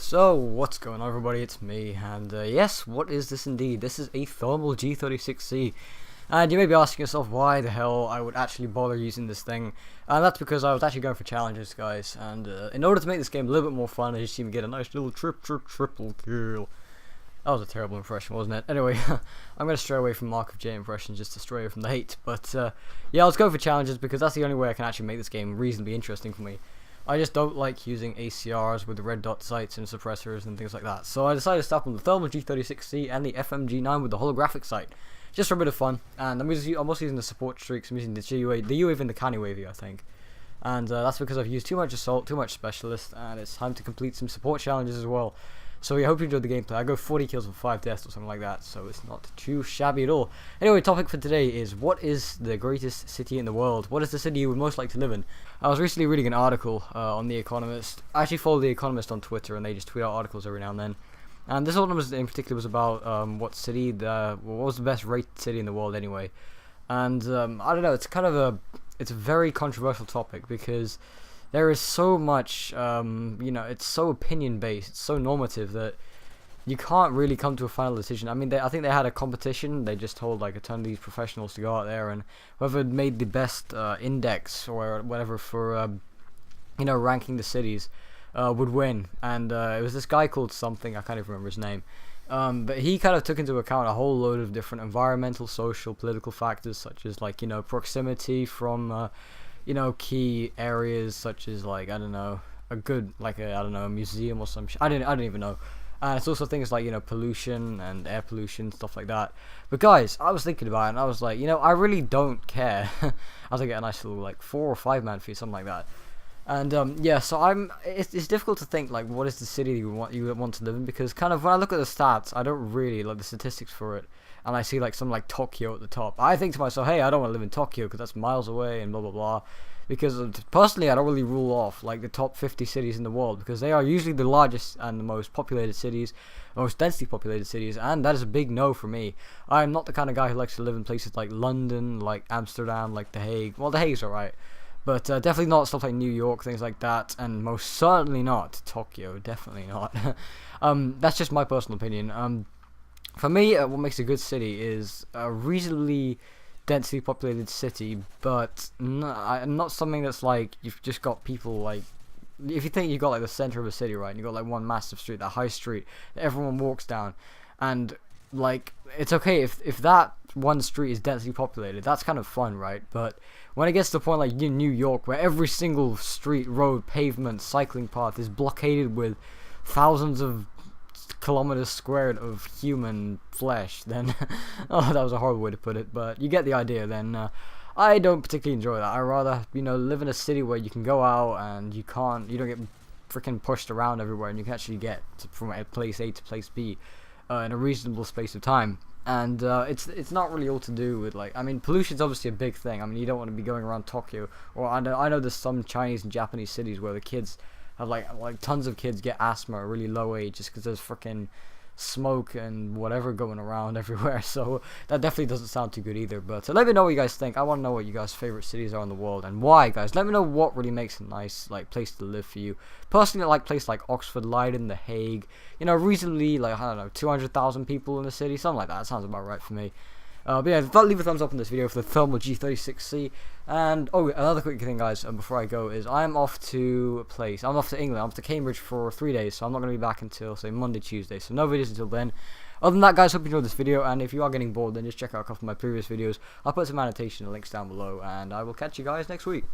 So, what's going on everybody, it's me, and yes, what is this indeed? This is a thermal G36C, and you may be asking yourself why the hell I would actually bother using this thing, and that's because I was actually going for challenges, guys, and in order to make this game a little bit more fun, I just even get a nice little triple kill. That was a terrible impression, wasn't it? Anyway, I'm going to stray away from Mark of J impressions just to stray away from the hate, but yeah, let's go for challenges because that's the only way I can actually make this game reasonably interesting for me. I just don't like using ACRs with the red dot sights and suppressors and things like that. So I decided to stop on the thermal G36C and the FMG9 with the holographic sight, just for a bit of fun. And I'm also using the support streaks. I'm using the UAV and the Canny Wavy, I think. And that's because I've used too much assault, too much specialist, and it's time to complete some support challenges as well. So I hope you enjoyed the gameplay. I go 40 kills with 5 deaths or something like that, so it's not too shabby at all. Anyway, topic for today is, what is the greatest city in the world? What is the city you would most like to live in? I was recently reading an article on The Economist. I actually follow The Economist on Twitter, and they just tweet out articles every now and then. And this one in particular was about what was the best rated city in the world anyway. And I don't know, it's a very controversial topic because there is so much, it's so opinion based, it's so normative that you can't really come to a final decision. I mean, I think they had a competition. They just told like a ton of these professionals to go out there, and whoever made the best index or whatever for, ranking the cities would win. And it was this guy called something, I can't even remember his name. But he kind of took into account a whole load of different environmental, social, political factors, such as like, proximity from key areas, such as like, I don't know, a museum or some shit. I don't even know. And it's also things like, pollution and air pollution, stuff like that. But guys, I was thinking about it, and I was like, I really don't care. I was like, get a nice little like 4 or 5 man feed, something like that. And yeah, so it's difficult to think like what is the city you want to live in, because kind of when I look at the stats, I don't really like the statistics for it, and I see like something like Tokyo at the top. I think to myself, hey, I don't want to live in Tokyo because that's miles away and blah blah blah. Because personally, I don't really rule off like the top 50 cities in the world, because they are usually the largest and the most populated cities, most densely populated cities, and that is a big no for me. I am not the kind of guy who likes to live in places like London, like Amsterdam, like The Hague. Well, The Hague's alright, but definitely not stuff like New York, things like that, and most certainly not Tokyo. Definitely not. That's just my personal opinion. For me, what makes a good city is a reasonably densely populated city, but not something that's like you've just got people like, if you think you've got like the center of a city, right, and you've got like one massive street, that high street that everyone walks down, and like it's okay if that one street is densely populated, that's kind of fun, right? But when it gets to the point like in New York, where every single street, road, pavement, cycling path is blockaded with thousands of kilometers squared of human flesh, then oh, that was a horrible way to put it, but you get the idea. Then I don't particularly enjoy that. I rather live in a city where you can go out and you don't get freaking pushed around everywhere, and you can actually get from place A to place B in a reasonable space of time. And it's not really all to do with like, I mean, pollution's obviously a big thing. I mean, you don't want to be going around Tokyo, or I know there's some Chinese and Japanese cities where the kids have like tons of kids get asthma at a really low age just because there's freaking smoke and whatever going around everywhere. So that definitely doesn't sound too good either. But let me know what you guys think. I want to know what you guys' favorite cities are in the world and why, guys. Let me know what really makes a nice like place to live for you. Personally, I like places like Oxford, Leiden, The Hague. Reasonably like, I don't know, 200,000 people in the city, something like that. That sounds about right for me. But yeah, leave a thumbs up on this video for the thermal G36C. And oh, another quick thing, guys, before I go, is I'm off to England. I'm off to Cambridge for 3 days, so I'm not going to be back until say Monday, Tuesday. So no videos until then. Other than that, guys, hope you enjoyed this video, and if you are getting bored, then just check out a couple of my previous videos. I'll put some annotation and links down below, and I will catch you guys next week.